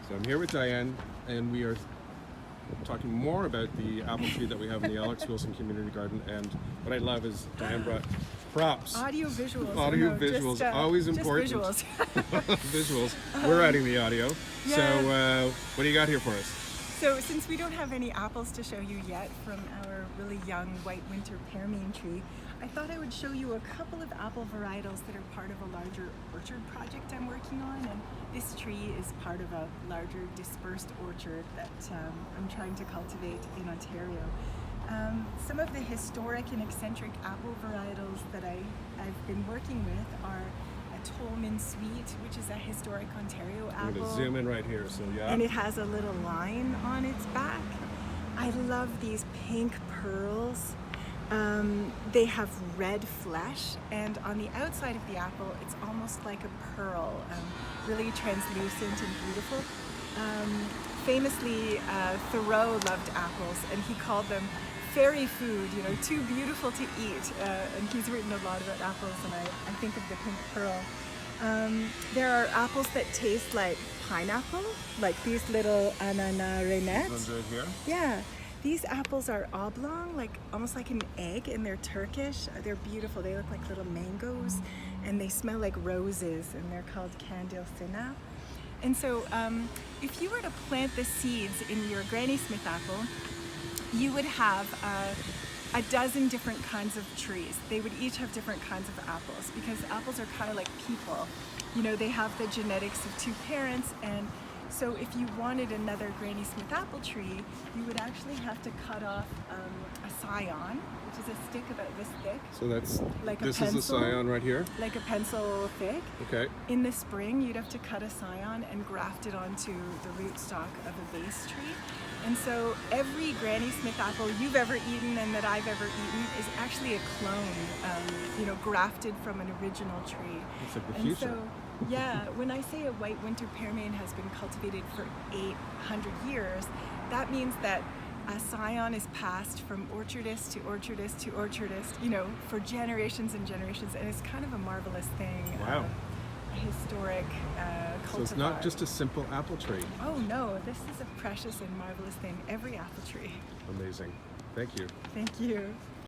So I'm here with Diane, and we are talking more about the apple tree that we have in the Alex Wilson Community Garden. And what I love is Diane brought props. Audio visuals. Audio visuals, always important. Just visuals. Visuals. We're adding the audio. Yeah. So what do you got here for us? So since we don't have any apples to show you yet from our really young white winter pearmain tree, I thought I would show you a couple of apple varietals that are part of a larger orchard project I'm working on. And this tree is part of a larger dispersed orchard that I'm trying to cultivate in Ontario. Some of the historic and eccentric apple varietals that I've been working with are a Tolman Sweet, which is a historic Ontario apple. I'm going to zoom in right here, so yeah. And it has a little line on its back. I love these pink pearls. They have red flesh, and on the outside of the apple, it's almost like a pearl, really translucent and beautiful. Famously, Thoreau loved apples, and he called them fairy food, too beautiful to eat. And he's written a lot about apples, and I think of the pink pearl. There are apples that taste like pineapple, like these little ananas. These ones right here? Yeah. These apples are oblong, almost like an egg, and they're Turkish. They're beautiful. They look like little mangoes, and they smell like roses, and they're called Candlesina. And so if you were to plant the seeds in your Granny Smith apple, you would have a dozen different kinds of trees. They would each have different kinds of apples, because apples are kind of like people. They have the genetics of two parents, and so if you wanted another Granny Smith apple tree, you would actually have to cut off a scion, which is a stick about this thick. So that's, like this a pencil, is the scion right here? Like a pencil thick. Okay. In the spring, you'd have to cut a scion and graft it onto the rootstock of a base tree. And so every Granny Smith apple you've ever eaten and that I've ever eaten is actually a clone, grafted from an original tree. It's like the future. So, yeah, when I say a white winter pearmain has been cultivated for 800 years, that means that a scion is passed from orchardist to orchardist to orchardist, for generations and generations, and it's kind of a marvelous thing. Wow. A historic cultivar. So it's not just a simple apple tree. Oh no, this is a precious and marvelous thing. Every apple tree. Amazing. Thank you. Thank you.